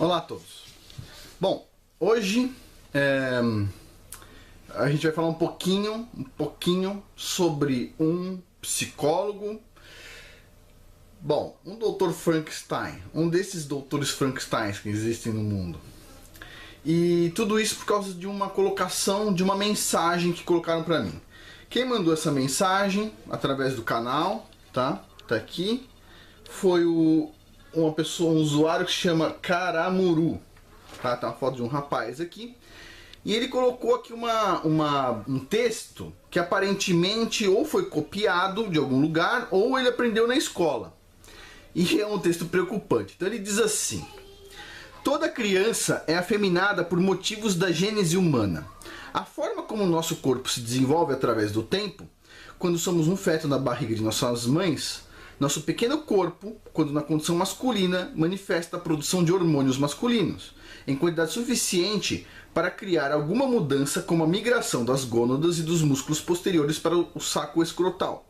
Olá a todos. Bom, hoje a gente vai falar um pouquinho sobre um psicólogo. Bom, um doutor Frankenstein, um desses doutores Frankensteins que existem no mundo. E tudo isso por causa de uma colocação, de uma mensagem que colocaram pra mim. Quem mandou essa mensagem através do canal, tá aqui, foi uma pessoa, um usuário que se chama Karamuru. Tá uma foto de um rapaz aqui. E ele colocou aqui um texto que aparentemente ou foi copiado de algum lugar ou ele aprendeu na escola. E é um texto preocupante. Então ele diz assim: toda criança é afeminada por motivos da gênese humana. A forma como o nosso corpo se desenvolve através do tempo, quando somos um feto na barriga de nossas mães, nosso pequeno corpo, quando na condição masculina, manifesta a produção de hormônios masculinos, em quantidade suficiente para criar alguma mudança, como a migração das gônadas e dos músculos posteriores para o saco escrotal.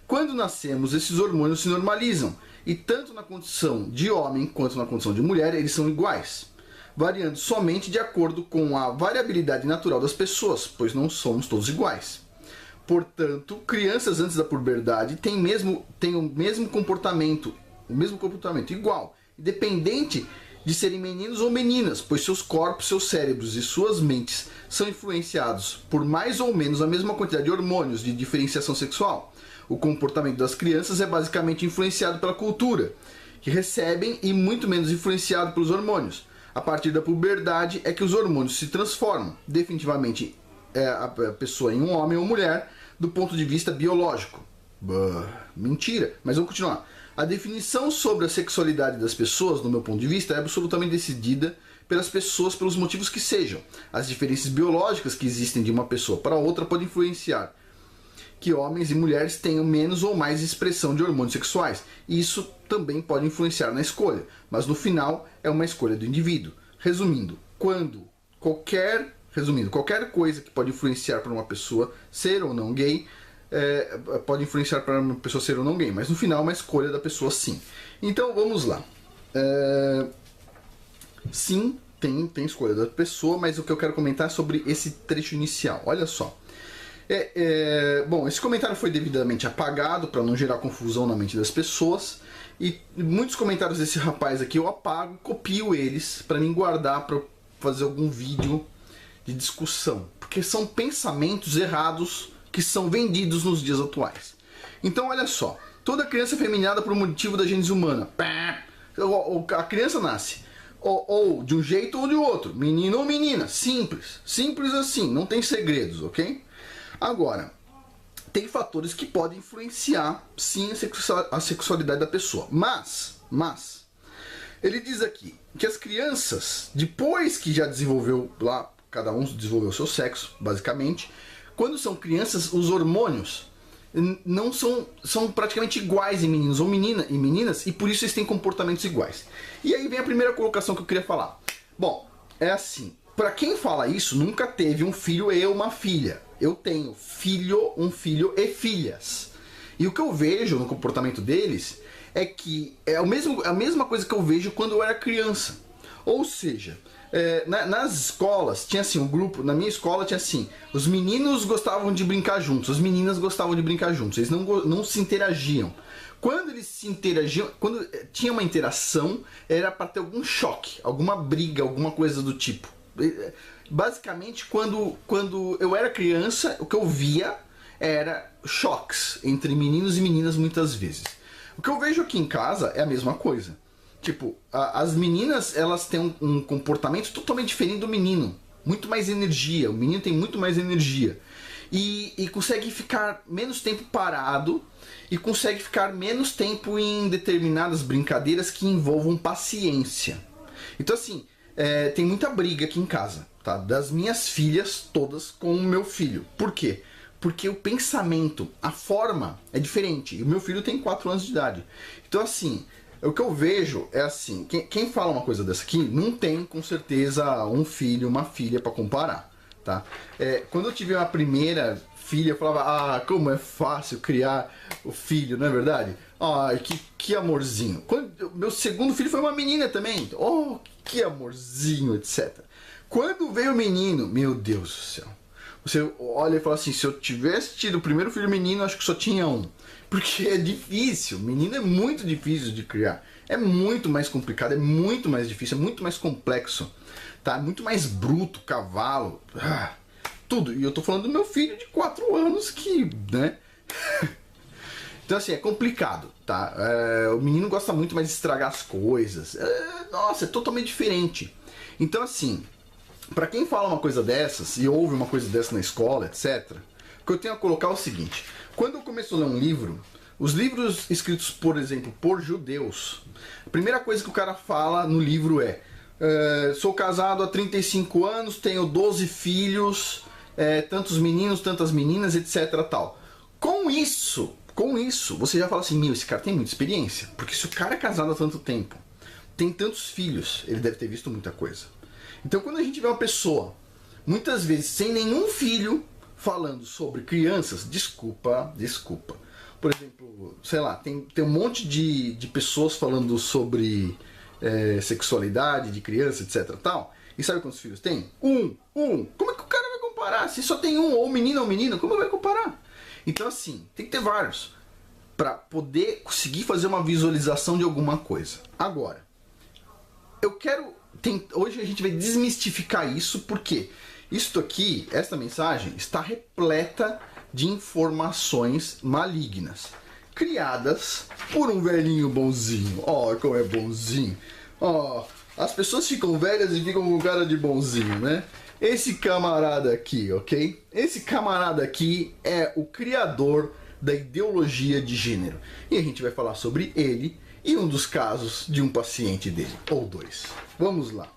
Quando nascemos, esses hormônios se normalizam, e tanto na condição de homem quanto na condição de mulher, eles são iguais, variando somente de acordo com a variabilidade natural das pessoas, pois não somos todos iguais. Portanto, crianças antes da puberdade têm o mesmo comportamento igual, independente de serem meninos ou meninas, pois seus corpos, seus cérebros e suas mentes são influenciados por mais ou menos a mesma quantidade de hormônios de diferenciação sexual. O comportamento das crianças é basicamente influenciado pela cultura que recebem e muito menos influenciado pelos hormônios. A partir da puberdade é que os hormônios se transformam definitivamente a pessoa em um homem ou mulher do ponto de vista biológico. Mentira, mas vamos continuar. A definição sobre a sexualidade das pessoas, do meu ponto de vista, é absolutamente decidida pelas pessoas, pelos motivos que sejam. As diferenças biológicas que existem de uma pessoa para outra podem influenciar que homens e mulheres tenham menos ou mais expressão de hormônios sexuais. E isso também pode influenciar na escolha, mas no final é uma escolha do indivíduo. Resumindo, qualquer coisa que pode influenciar para uma pessoa ser ou não gay, pode influenciar para uma pessoa ser ou não gay, mas no final é uma escolha da pessoa, sim. Então vamos lá. Sim, tem escolha da pessoa, mas o que eu quero comentar é sobre esse trecho inicial. Olha só. Bom, esse comentário foi devidamente apagado para não gerar confusão na mente das pessoas. E muitos comentários desse rapaz aqui eu apago, copio eles para mim guardar para fazer algum vídeo de discussão, porque são pensamentos errados que são vendidos nos dias atuais. Então olha só, toda criança é afeminada por um motivo da gênese humana. A criança nasce ou de um jeito ou de outro, menino ou menina, simples assim, não tem segredos, ok? Agora, tem fatores que podem influenciar sim a sexualidade da pessoa, mas ele diz aqui que as crianças, depois que já desenvolveu lá, cada um desenvolveu o seu sexo, basicamente, quando são crianças, os hormônios não são praticamente iguais em meninos ou meninas, e por isso eles têm comportamentos iguais. E aí vem a primeira colocação que eu queria falar. Bom, é assim, para quem fala isso, nunca teve um filho e uma filha. Eu tenho um filho e filhas. E o que eu vejo no comportamento deles é que é a mesma coisa que eu vejo quando eu era criança. Ou seja, nas escolas tinha assim, um grupo, na minha escola tinha assim, os meninos gostavam de brincar juntos, as meninas gostavam de brincar juntos, eles não se interagiam. Quando eles se interagiam, quando tinha uma interação, era para ter algum choque, alguma briga, alguma coisa do tipo. Basicamente, quando eu era criança, o que eu via era choques entre meninos e meninas muitas vezes. O que eu vejo aqui em casa é a mesma coisa. Tipo, as meninas, elas têm um comportamento totalmente diferente do menino. Muito mais energia, o menino tem muito mais energia. E consegue ficar menos tempo parado e consegue ficar menos tempo em determinadas brincadeiras que envolvam paciência. Então assim, tem muita briga aqui em casa, tá? Das minhas filhas todas com o meu filho. Por quê? Porque o pensamento, a forma é diferente. E o meu filho tem 4 anos de idade. Então assim, o que eu vejo é assim, quem fala uma coisa dessa aqui não tem com certeza um filho, uma filha para comparar, tá? Quando eu tive a primeira filha, eu falava, ah, como é fácil criar o filho, não é verdade? Ai, que amorzinho. Meu segundo filho foi uma menina também. Oh, que amorzinho, etc. Quando veio o menino, meu Deus do céu. Você olha e fala assim, se eu tivesse tido o primeiro filho menino, acho que só tinha um. Porque é difícil, menino é muito difícil de criar. É muito mais complicado, é muito mais difícil, é muito mais complexo. Tá? Muito mais bruto, cavalo, tudo. E eu tô falando do meu filho de 4 anos que, né? Então assim, é complicado, tá? O menino gosta muito mais de estragar as coisas. Nossa, é totalmente diferente. Então assim, pra quem fala uma coisa dessas, e ouve uma coisa dessa na escola, etc., o que eu tenho a colocar é o seguinte. Quando eu começo a ler um livro, os livros escritos, por exemplo, por judeus, a primeira coisa que o cara fala no livro é sou casado há 35 anos, tenho 12 filhos, tantos meninos, tantas meninas, etc. tal. Com isso, você já fala assim, meu, esse cara tem muita experiência. Porque se o cara é casado há tanto tempo, tem tantos filhos, ele deve ter visto muita coisa. Então quando a gente vê uma pessoa, muitas vezes sem nenhum filho, falando sobre crianças, desculpa. Por exemplo, sei lá, tem um monte de pessoas falando sobre sexualidade de criança, etc. tal. E sabe quantos filhos tem? Um. Como é que o cara vai comparar? Se só tem um, ou menino ou menina, como vai comparar? Então assim, tem que ter vários para poder conseguir fazer uma visualização de alguma coisa. Agora, hoje a gente vai desmistificar isso, porque isto aqui, esta mensagem, está repleta de informações malignas, criadas por um velhinho bonzinho. Ó, como é bonzinho. Ó, as pessoas ficam velhas e ficam com cara de bonzinho, né? Esse camarada aqui, ok? Esse camarada aqui é o criador da ideologia de gênero. E a gente vai falar sobre ele e um dos casos de um paciente dele, ou 2. Vamos lá.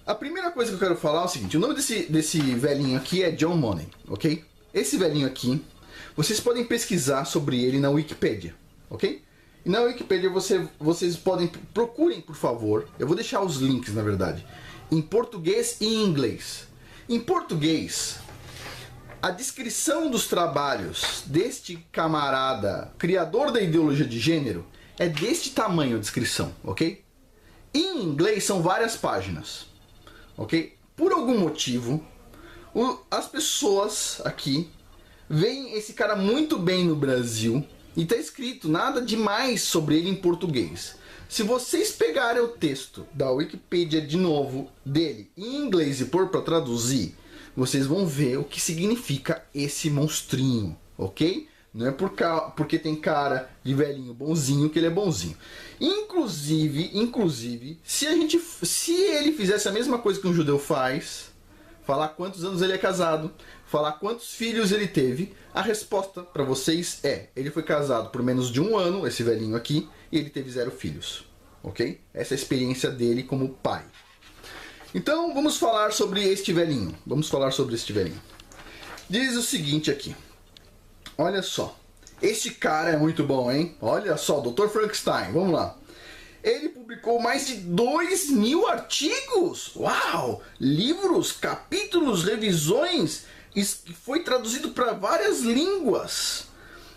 A primeira coisa que eu quero falar é o seguinte, o nome desse velhinho aqui é John Money, ok? Esse velhinho aqui, vocês podem pesquisar sobre ele na Wikipedia, ok? E na Wikipedia vocês podem, procurem por favor, eu vou deixar os links na verdade, em português e em inglês. Em português, a descrição dos trabalhos deste camarada, criador da ideologia de gênero, é deste tamanho a descrição, ok? Em inglês são várias páginas, ok? Por algum motivo, as pessoas aqui veem esse cara muito bem no Brasil e está escrito nada demais sobre ele em português. Se vocês pegarem o texto da Wikipedia de novo dele em inglês e pôr para traduzir, vocês vão ver o que significa esse monstrinho, ok? Não é porque tem cara de velhinho bonzinho que ele é bonzinho. Inclusive, se ele fizesse a mesma coisa que um judeu faz, falar quantos anos ele é casado, falar quantos filhos ele teve, a resposta para vocês é: ele foi casado por menos de 1 ano, esse velhinho aqui, e ele teve 0 filhos, ok? Essa é a experiência dele como pai. Então vamos falar sobre este velhinho. Diz o seguinte aqui. Olha só. Este cara é muito bom, hein? Olha só, Dr. Frankenstein. Vamos lá. Ele publicou mais de 2.000 artigos. Uau! Livros, capítulos, revisões. E foi traduzido para várias línguas.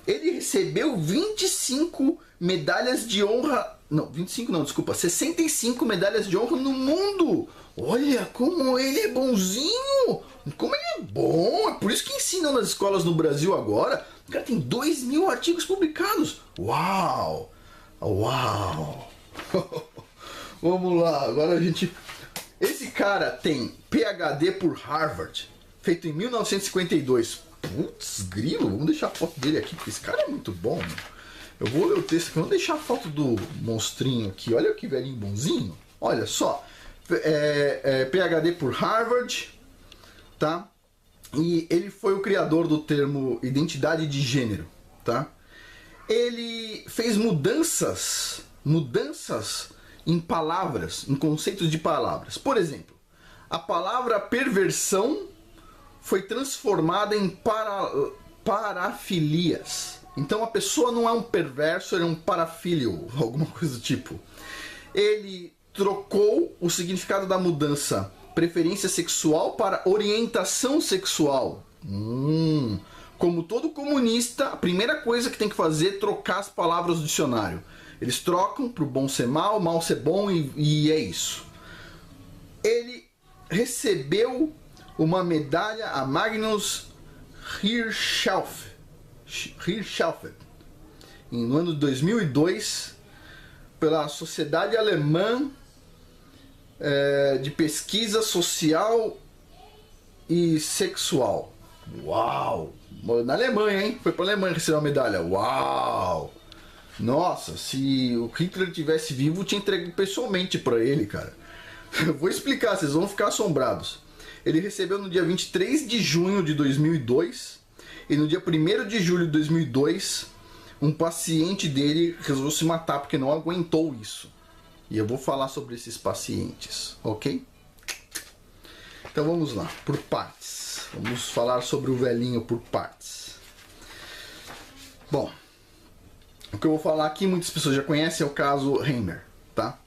Ele recebeu 25 medalhas de honra. Não, 25 não, desculpa. 65 medalhas de honra no mundo. Olha como ele é bonzinho. Como ele é bom. É por isso que ensinam nas escolas no Brasil agora. O cara tem 2.000 artigos publicados. Uau! Uau! Vamos lá, agora a gente... Esse cara tem PhD por Harvard, feito em 1952. Putz, grilo, vamos deixar a foto dele aqui, porque esse cara é muito bom. Eu vou ler o texto aqui, vamos deixar a foto do monstrinho aqui. Olha que velhinho bonzinho. Olha só. PhD por Harvard, tá? E ele foi o criador do termo identidade de gênero, tá? Ele fez mudanças em palavras, em conceitos de palavras. Por exemplo, a palavra perversão foi transformada em parafilias. Então a pessoa não é um perverso, ele é um parafílio, alguma coisa do tipo. Ele trocou o significado da mudança preferência sexual para orientação sexual. Como todo comunista, a primeira coisa que tem que fazer é trocar as palavras do dicionário. Eles trocam pro bom ser mal ser bom e é isso. Ele recebeu uma medalha a Magnus Hirschfeld no ano de 2002 pela Sociedade Alemã de Pesquisa Social e Sexual. Uau! Na Alemanha, hein? Foi pra Alemanha receber uma medalha. Uau! Nossa, se o Hitler tivesse vivo, tinha entregue pessoalmente pra ele, cara. Eu vou explicar, vocês vão ficar assombrados. Ele recebeu no dia 23 de junho de 2002 e no dia 1º de julho de 2002 um paciente dele resolveu se matar porque não aguentou isso. E eu vou falar sobre esses pacientes, ok? Então vamos lá, por partes. Vamos falar sobre o velhinho por partes. Bom, o que eu vou falar aqui, muitas pessoas já conhecem, é o caso Heimer, tá?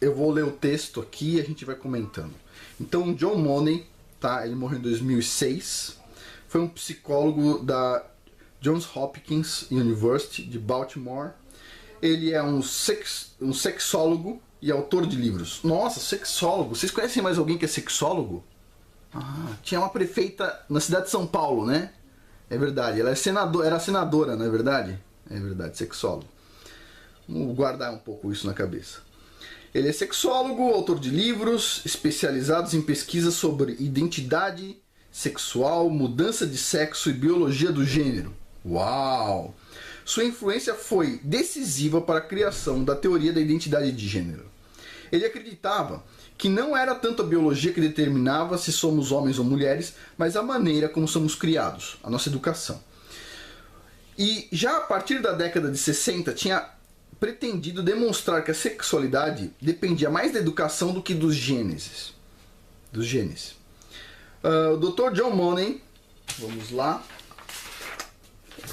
Eu vou ler o texto aqui e a gente vai comentando. Então, John Money, tá? Ele morreu em 2006. Foi um psicólogo da Johns Hopkins University de Baltimore. Ele é um sexólogo e autor de livros. Nossa, sexólogo. Vocês conhecem mais alguém que é sexólogo? Tinha uma prefeita na cidade de São Paulo, né? É verdade. Ela era senadora, não é verdade? É verdade, sexólogo. Vamos guardar um pouco isso na cabeça. Ele é sexólogo, autor de livros especializados em pesquisa sobre identidade sexual, mudança de sexo e biologia do gênero. Uau! Sua influência foi decisiva para a criação da teoria da identidade de gênero. Ele acreditava que não era tanto a biologia que determinava se somos homens ou mulheres, mas a maneira como somos criados, a nossa educação. E já a partir da década de 60 tinha pretendido demonstrar que a sexualidade dependia mais da educação do que dos genes. O Dr. John Money, vamos lá,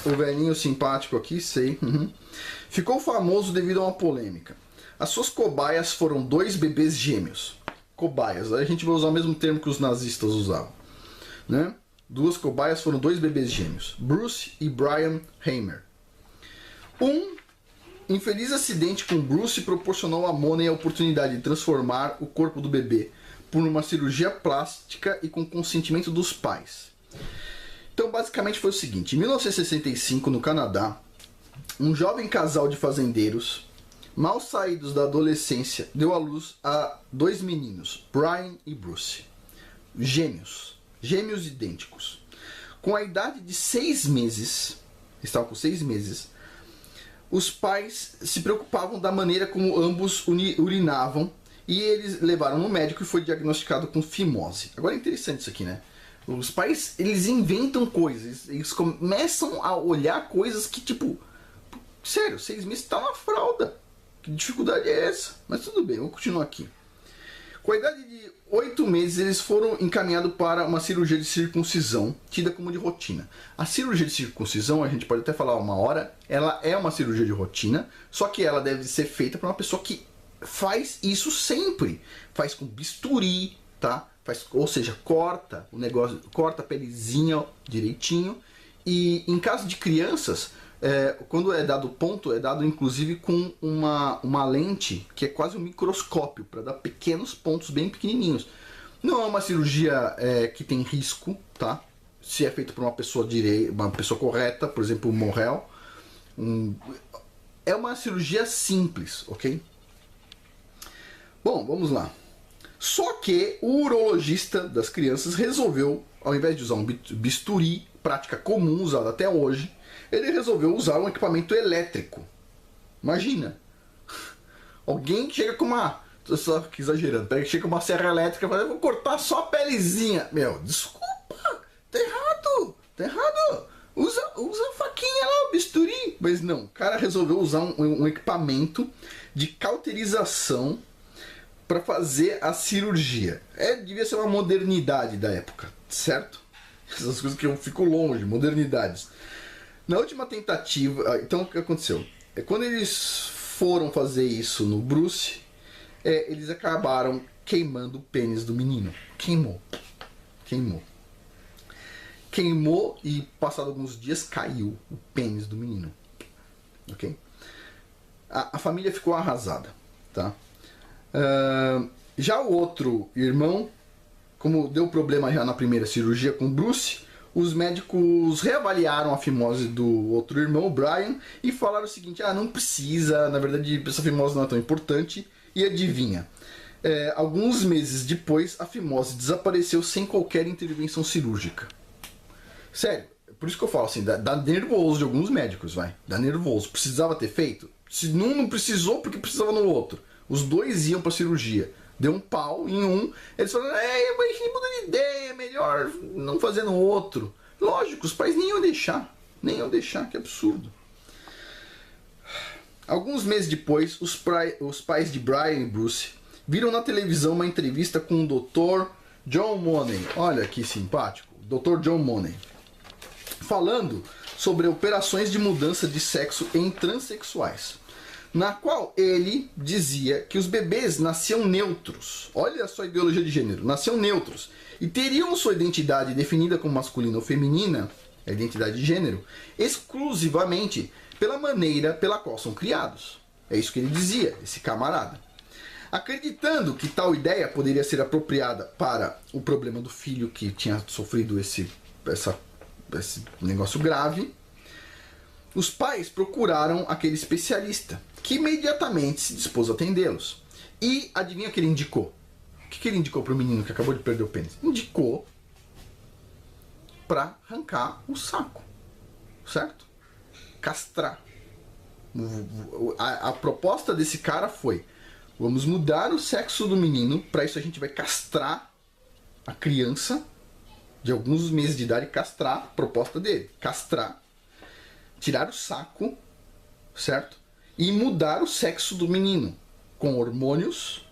o velhinho simpático aqui, sei, ficou famoso devido a uma polêmica. As suas cobaias foram 2 bebês gêmeos. Cobaias, a gente vai usar o mesmo termo que os nazistas usavam, né? 2 cobaias foram 2 bebês gêmeos, Bruce e Brian Heimer. Infeliz acidente com Bruce proporcionou a Money a oportunidade de transformar o corpo do bebê por uma cirurgia plástica e com consentimento dos pais. Então, basicamente foi o seguinte: em 1965, no Canadá, um jovem casal de fazendeiros, mal saídos da adolescência, deu à luz a 2 meninos, Brian e Bruce, gêmeos idênticos. Com a idade de 6 meses, estavam com 6 meses, os pais se preocupavam da maneira como ambos urinavam e eles levaram no médico e foi diagnosticado com fimose. Agora é interessante isso aqui, né? Os pais, eles inventam coisas, eles começam a olhar coisas que, tipo, sério, 6 meses tá uma fralda. Que dificuldade é essa? Mas tudo bem, vamos continuar aqui. Com a idade de 8 meses, eles foram encaminhados para uma cirurgia de circuncisão, tida como de rotina. A cirurgia de circuncisão, a gente pode até falar uma hora, ela é uma cirurgia de rotina, só que ela deve ser feita por uma pessoa que faz isso sempre. Faz com bisturi, tá? Ou seja, corta o negócio, corta a pelezinha direitinho. E em caso de crianças, quando é dado ponto, é dado inclusive com uma lente que é quase um microscópio, para dar pequenos pontos bem pequenininhos. Não é uma cirurgia que tem risco, tá? Se é feito por uma pessoa correta, por exemplo, o Morel. É uma cirurgia simples, ok? Bom, vamos lá. Só que o urologista das crianças resolveu, ao invés de usar um bisturi, prática comum usada até hoje, ele resolveu usar um equipamento elétrico. Imagina! Alguém que chega com uma... Tô só aqui exagerando. Chega com uma serra elétrica e fala, vou cortar só a pelezinha. Meu, desculpa! Tá errado! Tá errado! Usa a faquinha lá, o bisturi. Mas não, o cara resolveu usar um equipamento de cauterização para fazer a cirurgia. Devia ser uma modernidade da época, certo? Essas coisas que eu fico longe, modernidades. Na última tentativa, então o que aconteceu? Quando eles foram fazer isso no Bruce, eles acabaram queimando o pênis do menino. Queimou. queimou e, passado alguns dias, caiu o pênis do menino. Ok? A família ficou arrasada. Tá? Já o outro irmão, como deu problema já na primeira cirurgia com Bruce, os médicos reavaliaram a fimose do outro irmão, o Brian, e falaram o seguinte: não precisa, na verdade essa fimose não é tão importante. E adivinha, alguns meses depois a fimose desapareceu sem qualquer intervenção cirúrgica. Sério, por isso que eu falo assim, dá nervoso de alguns médicos, vai. Dá nervoso. Precisava ter feito? Se não precisou, porque precisava no outro. Os dois iam pra cirurgia. Deu um pau em um. Eles falaram, mas muda de ideia, é melhor não fazer no outro. Lógico, os pais nem iam deixar. Nem iam deixar, que absurdo. Alguns meses depois, os pais de Brian e Bruce viram na televisão uma entrevista com o Dr. John Money. Olha que simpático. Dr. John Money. Falando sobre operações de mudança de sexo em transexuais, na qual ele dizia que os bebês nasciam neutros. Olha só a ideologia de gênero, nasciam neutros e teriam sua identidade definida como masculina ou feminina, a identidade de gênero, exclusivamente pela maneira pela qual são criados. É isso que ele dizia, esse camarada. Acreditando que tal ideia poderia ser apropriada para o problema do filho que tinha sofrido esse negócio grave, os pais procuraram aquele especialista, que imediatamente se dispôs a atendê-los. E adivinha o que ele indicou? O que ele indicou para o menino que acabou de perder o pênis? Indicou para arrancar o saco, certo? Castrar. A proposta desse cara foi: vamos mudar o sexo do menino, para isso a gente vai castrar a criança de alguns meses de idade, castrar, a proposta dele, castrar, tirar o saco, certo? E mudar o sexo do menino com hormônios,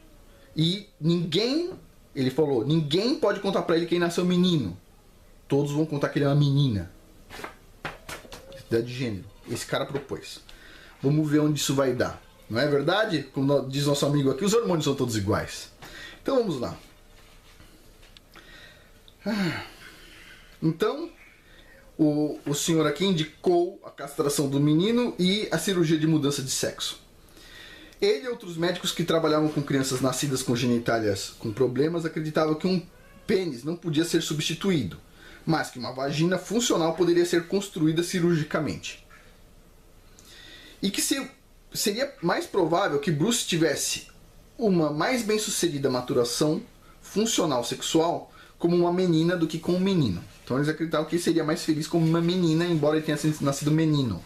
e ninguém, ele falou, ninguém pode contar pra ele quem nasceu menino. Todos vão contar que ele é uma menina. Identidade de gênero. Esse cara propôs. Vamos ver onde isso vai dar. Não é verdade? Como diz nosso amigo aqui, os hormônios são todos iguais. Então vamos lá. Então, o senhor aqui indicou a castração do menino e a cirurgia de mudança de sexo. Ele e outros médicos que trabalhavam com crianças nascidas com genitálias com problemas acreditavam que um pênis não podia ser substituído, mas que uma vagina funcional poderia ser construída cirurgicamente. E que seria mais provável que Bruce tivesse uma mais bem-sucedida maturação funcional sexual como uma menina do que com um menino. Então eles acreditavam que ele seria mais feliz como uma menina, embora ele tenha nascido menino.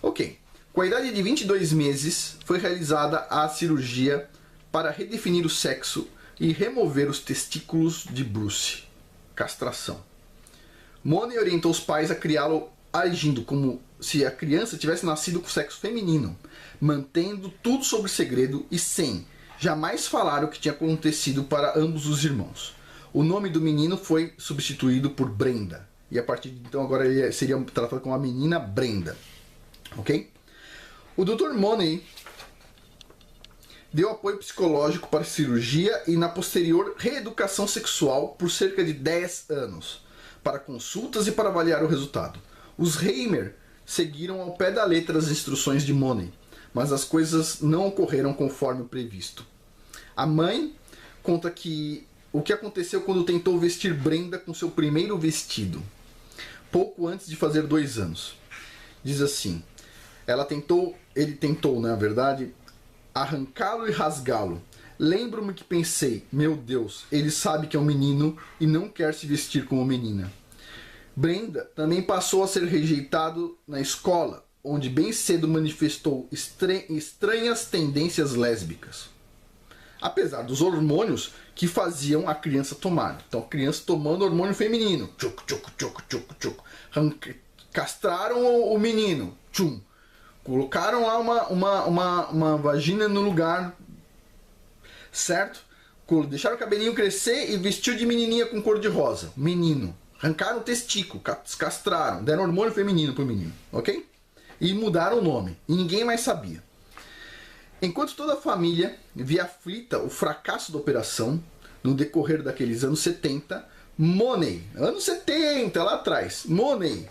Ok. Com a idade de 22 meses, foi realizada a cirurgia para redefinir o sexo e remover os testículos de Bruce. Castração. Money orientou os pais a criá-lo agindo como se a criança tivesse nascido com sexo feminino, mantendo tudo sob segredo e sem jamais falar o que tinha acontecido para ambos os irmãos. O nome do menino foi substituído por Brenda. E a partir de então agora ele seria tratado como a menina Brenda. Ok? O Dr. Money deu apoio psicológico para a cirurgia e na posterior reeducação sexual por cerca de 10 anos, para consultas e para avaliar o resultado. Os Heimer seguiram ao pé da letra as instruções de Money, mas as coisas não ocorreram conforme o previsto. A mãe conta que o que aconteceu quando tentou vestir Brenda com seu primeiro vestido, pouco antes de fazer 2 anos. Diz assim: ele tentou, na verdade, arrancá-lo e rasgá-lo. Lembro-me que pensei, meu Deus, ele sabe que é um menino e não quer se vestir como menina. Brenda também passou a ser rejeitado na escola, onde bem cedo manifestou estranhas tendências lésbicas. Apesar dos hormônios que faziam a criança tomar. Então a criança tomando hormônio feminino. Castraram o menino. Colocaram lá uma vagina no lugar, certo? Deixaram o cabelinho crescer e vestiu de menininha com cor de rosa. Menino. Arrancaram o testículo, castraram, deram hormônio feminino pro menino, ok? E mudaram o nome. E ninguém mais sabia. Enquanto toda a família via aflita o fracasso da operação, no decorrer daqueles anos 70, Money, anos 70, lá atrás. Money,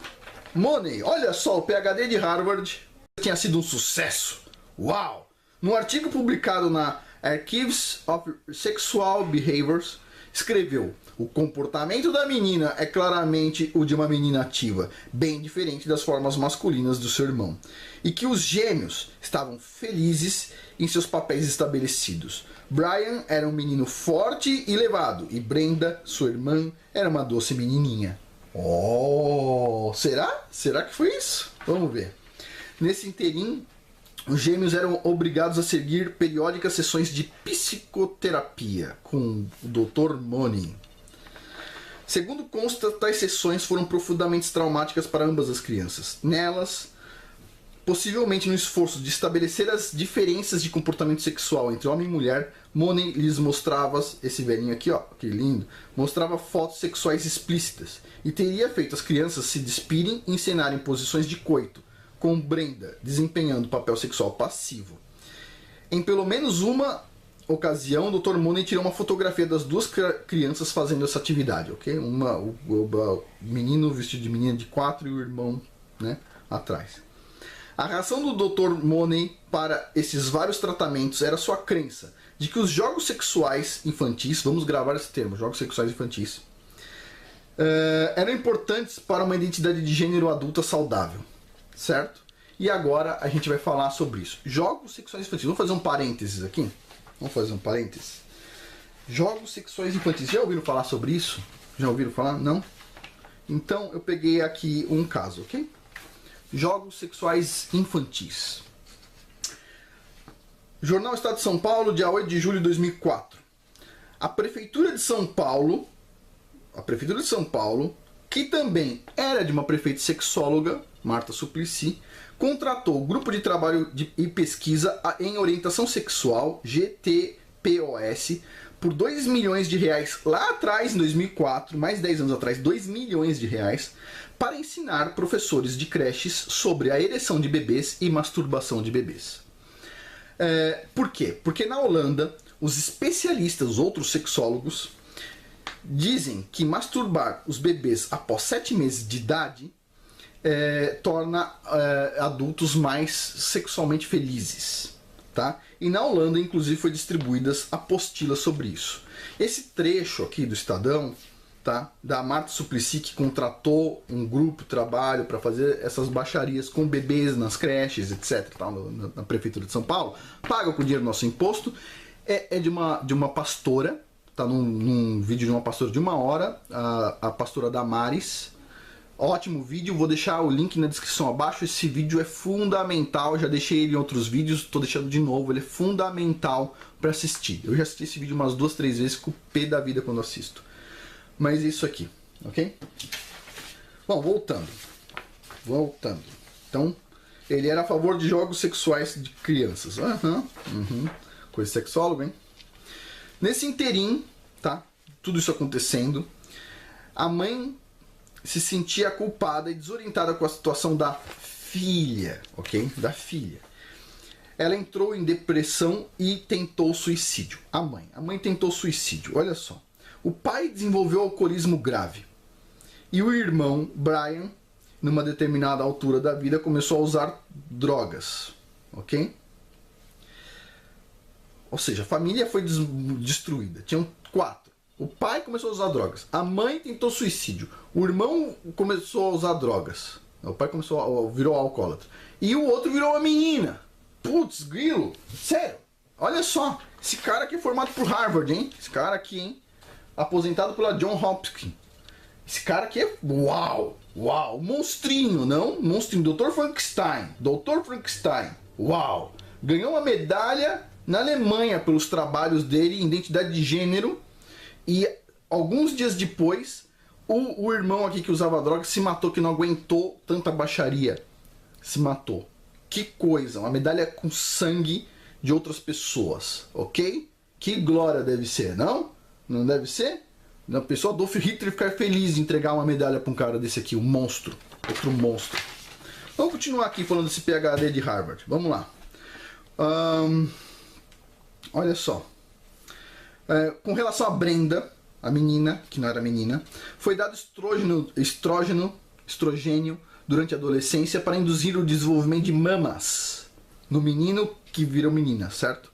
olha só, o PhD de Harvard tinha sido um sucesso. Uau! No artigo publicado na Archives of Sexual Behaviors, escreveu: o comportamento da menina é claramente o de uma menina ativa, bem diferente das formas masculinas do seu irmão, e que os gêmeos estavam felizes em seus papéis estabelecidos. Brian era um menino forte e levado, e Brenda, sua irmã, era uma doce menininha. Oh, será? Será que foi isso? Vamos ver. Nesse interim, os gêmeos eram obrigados a seguir periódicas sessões de psicoterapia com o Dr. Money. Segundo consta, tais sessões foram profundamente traumáticas para ambas as crianças. Nelas, possivelmente no esforço de estabelecer as diferenças de comportamento sexual entre homem e mulher, Money lhes mostrava, esse velhinho aqui, ó, que lindo, mostrava fotos sexuais explícitas e teria feito as crianças se despirem e encenarem posições de coito, com Brenda desempenhando papel sexual passivo. Em pelo menos uma ocasião, o Dr. Money tirou uma fotografia das duas crianças fazendo essa atividade, ok? O menino vestido de menina de 4 e o irmão, né, atrás. A reação do Dr. Money para esses vários tratamentos era sua crença de que os jogos sexuais infantis, vamos gravar esse termo, jogos sexuais infantis, eram importantes para uma identidade de gênero adulta saudável, certo? E agora a gente vai falar sobre isso. Jogos sexuais infantis. Vamos fazer um parênteses aqui? Vamos fazer um parênteses. Jogos sexuais infantis. Já ouviram falar sobre isso? Já ouviram falar? Não? Então eu peguei aqui um caso, ok? Jogos sexuais infantis. Jornal Estado de São Paulo, dia 8 de julho de 2004. A Prefeitura de São Paulo, que também era de uma prefeita sexóloga, Marta Suplicy, contratou o Grupo de Trabalho e Pesquisa em Orientação Sexual, GTPOS, por R$2 milhões lá atrás, em 2004, mais 10 anos atrás, R$2 milhões, para ensinar professores de creches sobre a ereção de bebês e masturbação de bebês. Por quê? Porque na Holanda, os especialistas, os outros sexólogos, dizem que masturbar os bebês após 7 meses de idade torna adultos mais sexualmente felizes, tá? E na Holanda, inclusive, foi distribuídas apostilas sobre isso. Esse trecho aqui do Estadão, tá, da Marta Suplicy, que contratou um grupo de trabalho para fazer essas baixarias com bebês nas creches, etc., tá, na Prefeitura de São Paulo, paga com dinheiro do nosso imposto, é de uma pastora, tá num vídeo de uma pastora de 1 hora, a pastora Damares. Ótimo vídeo, vou deixar o link na descrição abaixo. Esse vídeo é fundamental, já deixei ele em outros vídeos, estou deixando de novo, ele é fundamental para assistir. Eu já assisti esse vídeo umas 2, 3 vezes com o pé da vida quando assisto. Mas é isso aqui, ok? Bom, voltando. Então, ele era a favor de jogos sexuais de crianças. Coisa de sexólogo, hein? Nesse interim, tá? Tudo isso acontecendo, a mãe se sentia culpada e desorientada com a situação da filha, ok? Da filha. Ela entrou em depressão e tentou suicídio. A mãe tentou suicídio, olha só. O pai desenvolveu alcoolismo grave. E o irmão, Brian, numa determinada altura da vida, começou a usar drogas, ok? Ou seja, a família foi destruída. Tinham 4. O pai começou a usar drogas. A mãe tentou suicídio. O irmão começou a usar drogas. O pai virou alcoólatra. E o outro virou uma menina. Putz, grilo. Sério. Olha só. Esse cara aqui é formado por Harvard, hein? Esse cara aqui, hein? Aposentado pela John Hopkins. Esse cara aqui é... Uau. Monstrinho, não? Monstrinho. Dr. Frankenstein. Uau. Ganhou uma medalha na Alemanha pelos trabalhos dele em identidade de gênero. E alguns dias depois, o irmão aqui que usava droga se matou, que não aguentou tanta baixaria. Se matou. Que coisa, uma medalha com sangue de outras pessoas, ok? Que glória deve ser, não? Não deve ser? A pessoa Adolf Hitler ficar feliz de entregar uma medalha para um cara desse aqui, um monstro. Outro monstro. Vamos continuar aqui falando desse PhD de Harvard. Vamos lá. Olha só. Com relação a Brenda, a menina, que não era menina, foi dado estrogênio durante a adolescência para induzir o desenvolvimento de mamas no menino que vira menina, certo?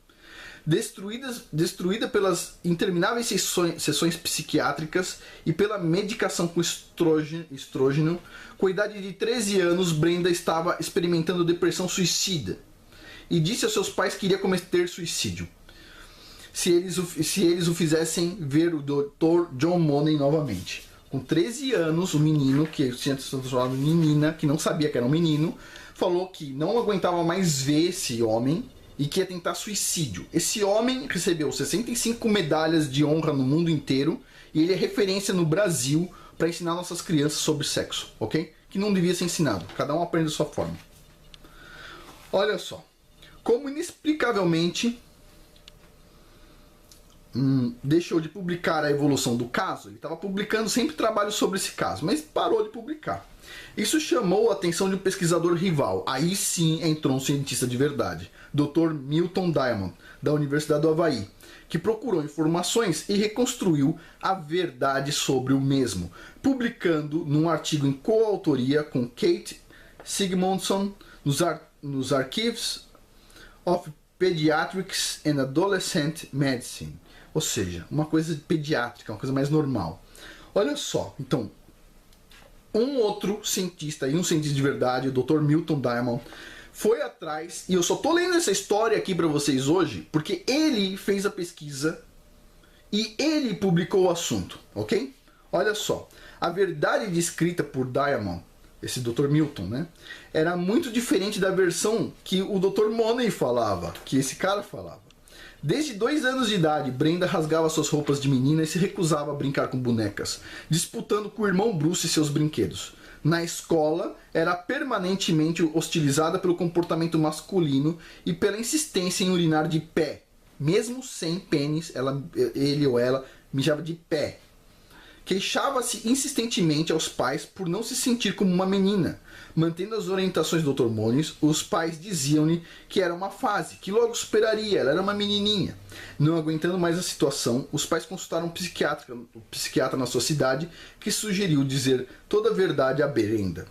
Destruída pelas intermináveis sessões psiquiátricas e pela medicação com estrógeno, com a idade de 13 anos, Brenda estava experimentando depressão suicida e disse aos seus pais que iria cometer suicídio se eles o fizessem ver o Dr. John Money novamente. Com 13 anos, o menino, que tinha se transformado em menina, que não sabia que era um menino, falou que não aguentava mais ver esse homem e que ia tentar suicídio. Esse homem recebeu 65 medalhas de honra no mundo inteiro e ele é referência no Brasil para ensinar nossas crianças sobre sexo, ok? Que não devia ser ensinado, cada um aprende a sua forma. Olha só, como inexplicavelmente deixou de publicar a evolução do caso. Ele estava publicando sempre trabalhos sobre esse caso, mas parou de publicar. Isso chamou a atenção de um pesquisador rival. Aí sim entrou um cientista de verdade, Dr. Milton Diamond, da Universidade do Havaí, que procurou informações e reconstruiu a verdade sobre o mesmo, publicando num artigo em coautoria com Kate Sigmundson nos Archives of Pediatrics and Adolescent Medicine. Ou seja, uma coisa pediátrica, uma coisa mais normal. Olha só, então, um outro cientista, e um cientista de verdade, o Dr. Milton Diamond, foi atrás, e eu só tô lendo essa história aqui para vocês hoje, porque ele fez a pesquisa e ele publicou o assunto, ok? Olha só, a verdade descrita por Diamond, esse Dr. Milton, né, era muito diferente da versão que o Dr. Money falava, que esse cara falava. Desde 2 anos de idade, Brenda rasgava suas roupas de menina e se recusava a brincar com bonecas, disputando com o irmão Bruce seus brinquedos. Na escola, era permanentemente hostilizada pelo comportamento masculino e pela insistência em urinar de pé. Mesmo sem pênis, ele ou ela mijava de pé. Queixava-se insistentemente aos pais por não se sentir como uma menina. Mantendo as orientações do Dr. Moniz, os pais diziam-lhe que era uma fase, que logo superaria, ela era uma menininha. Não aguentando mais a situação, os pais consultaram um psiquiatra na sua cidade, que sugeriu dizer toda a verdade a Brenda.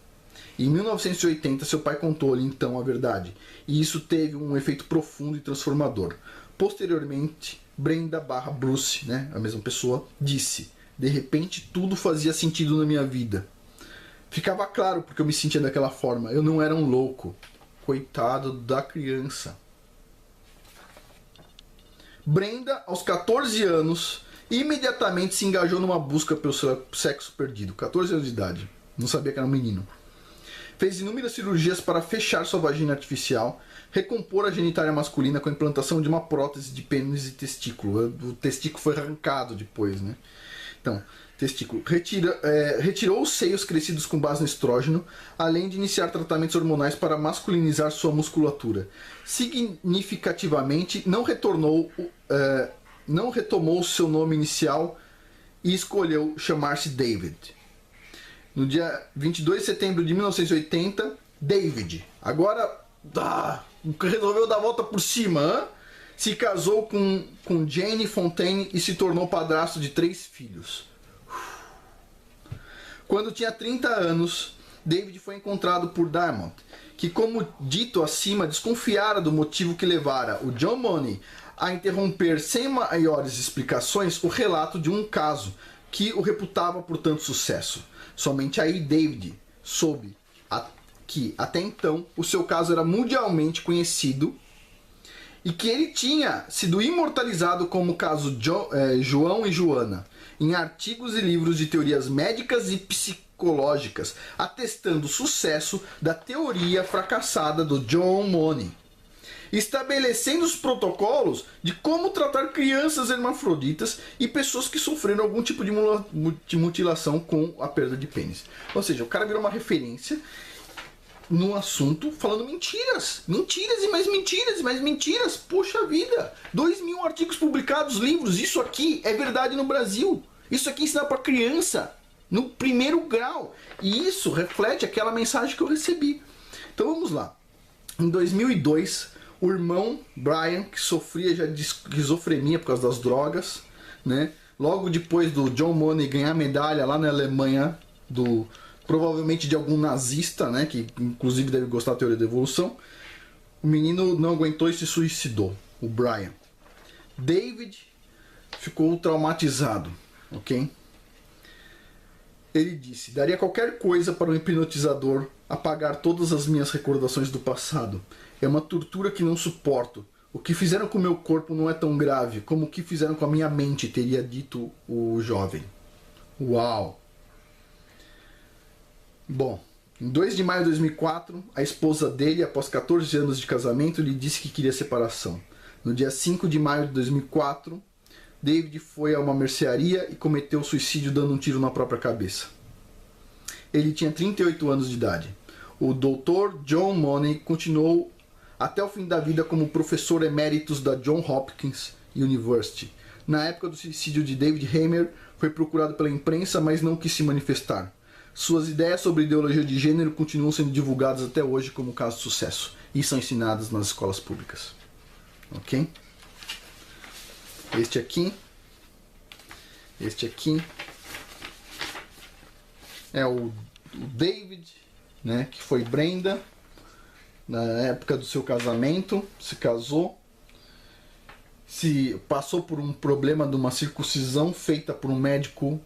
Em 1980, seu pai contou-lhe então a verdade, e isso teve um efeito profundo e transformador. Posteriormente, Brenda / Bruce, né, a mesma pessoa, disse: de repente tudo fazia sentido na minha vida. Ficava claro porque eu me sentia daquela forma. Eu não era um louco. Coitado da criança. Brenda, aos 14 anos, imediatamente se engajou numa busca pelo seu sexo perdido. 14 anos de idade. Não sabia que era um menino. Fez inúmeras cirurgias para fechar sua vagina artificial, recompor a genitália masculina com a implantação de uma prótese de pênis e testículo. O testículo foi arrancado depois, né? Então, testículo. Retirou os seios crescidos com base no estrógeno, além de iniciar tratamentos hormonais para masculinizar sua musculatura. Significativamente, não retomou seu nome inicial e escolheu chamar-se David. No dia 22 de setembro de 1980, David, agora resolveu dar a volta por cima, hein? Se casou com Jane Fontaine e se tornou padrasto de 3 filhos. Quando tinha 30 anos, David foi encontrado por Diamond, que, como dito acima, desconfiara do motivo que levara o John Money a interromper sem maiores explicações o relato de um caso que o reputava por tanto sucesso. Somente aí David soube que, até então, o seu caso era mundialmente conhecido e que ele tinha sido imortalizado como o caso João e Joana, em artigos e livros de teorias médicas e psicológicas, atestando o sucesso da teoria fracassada do John Money, estabelecendo os protocolos de como tratar crianças hermafroditas e pessoas que sofreram algum tipo de mutilação com a perda de pênis. Ou seja, o cara virou uma referência no assunto, falando mentiras. Mentiras e mais mentiras e mais mentiras. Poxa vida. 2.000 artigos publicados, livros. Isso aqui é verdade no Brasil. Isso aqui ensina para criança no primeiro grau. E isso reflete aquela mensagem que eu recebi. Então vamos lá. Em 2002, o irmão Brian, que sofria já de esquizofrenia por causa das drogas, né, logo depois do John Money ganhar medalha lá na Alemanha, provavelmente de algum nazista, né, que inclusive deve gostar da teoria da evolução, o menino não aguentou e se suicidou, o Brian. David ficou traumatizado, ok? Ele disse: daria qualquer coisa para um hipnotizador apagar todas as minhas recordações do passado. É uma tortura que não suporto. O que fizeram com o meu corpo não é tão grave como o que fizeram com a minha mente, teria dito o jovem. Uau! Bom, em 2 de maio de 2004, a esposa dele, após 14 anos de casamento, lhe disse que queria separação. No dia 5 de maio de 2004, David foi a uma mercearia e cometeu suicídio dando um tiro na própria cabeça. Ele tinha 38 anos de idade. O Dr. John Money continuou até o fim da vida como professor eméritus da Johns Hopkins University. Na época do suicídio de David Heimer, foi procurado pela imprensa, mas não quis se manifestar. Suas ideias sobre ideologia de gênero continuam sendo divulgadas até hoje como caso de sucesso e são ensinadas nas escolas públicas. Ok? Este aqui é o David, né, que foi Brenda na época do seu casamento, se casou, se passou por um problema de uma circuncisão feita por um médico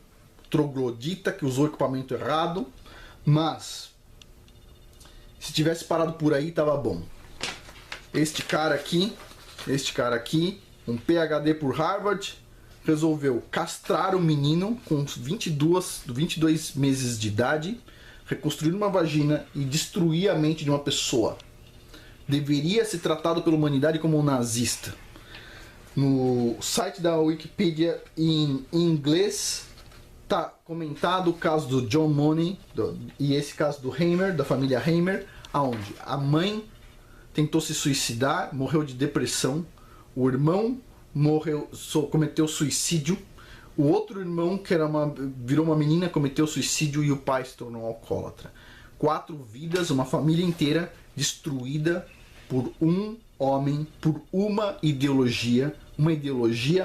troglodita que usou o equipamento errado, mas se tivesse parado por aí tava bom. Este cara aqui, um PhD por Harvard, resolveu castrar o menino com 22 meses de idade, reconstruir uma vagina e destruir a mente de uma pessoa. Deveria ser tratado pela humanidade como um nazista. No site da Wikipedia em inglês está comentado o caso do John Money e esse caso do Heimer, da família Heimer, aonde a mãe tentou se suicidar, morreu de depressão, o irmão cometeu suicídio, o outro irmão, que virou uma menina, cometeu suicídio e o pai se tornou alcoólatra. 4 vidas, uma família inteira destruída por um homem, por uma ideologia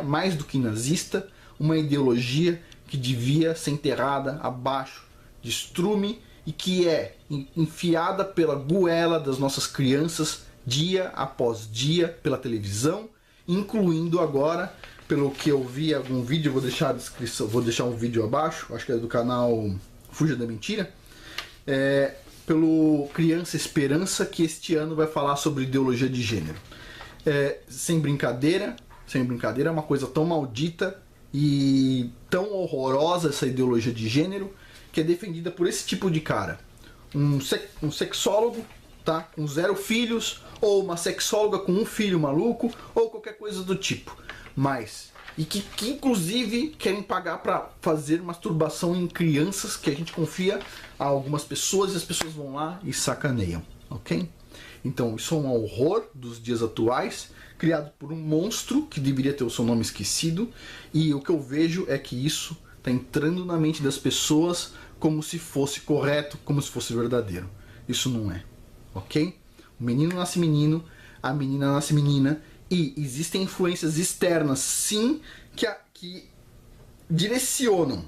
mais do que nazista, uma ideologia que devia ser enterrada abaixo de estrume e que é enfiada pela goela das nossas crianças dia após dia pela televisão, incluindo agora, pelo que eu vi algum vídeo, vou deixar a descrição, vou deixar um vídeo abaixo, acho que é do canal Fuja da Mentira, pelo Criança Esperança, que este ano vai falar sobre ideologia de gênero. Sem brincadeira, é uma coisa tão maldita e tão horrorosa essa ideologia de gênero, que é defendida por esse tipo de cara. Um sexólogo, tá, com 0 filhos, ou uma sexóloga com 1 filho maluco, ou qualquer coisa do tipo. Mas, e que inclusive querem pagar para fazer masturbação em crianças, que a gente confia a algumas pessoas e as pessoas vão lá e sacaneiam, ok? Então isso é um horror dos dias atuais, criado por um monstro que deveria ter o seu nome esquecido, e o que eu vejo é que isso está entrando na mente das pessoas como se fosse correto, como se fosse verdadeiro. Isso não é, ok? O menino nasce menino, a menina nasce menina, e existem influências externas, sim, que direcionam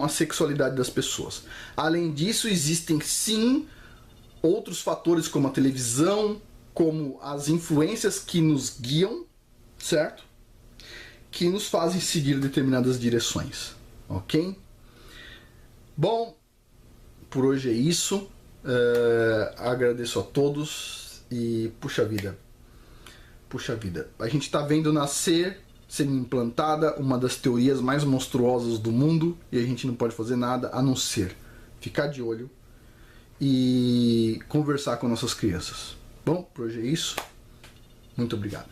a sexualidade das pessoas. Além disso, existem sim outros fatores como a televisão, como as influências que nos guiam, certo? Que nos fazem seguir determinadas direções, ok? Bom, por hoje é isso. Agradeço a todos e puxa vida, a gente está vendo nascer, sendo implantada uma das teorias mais monstruosas do mundo e a gente não pode fazer nada a não ser ficar de olho e conversar com nossas crianças. Bom, por hoje é isso. Muito obrigado.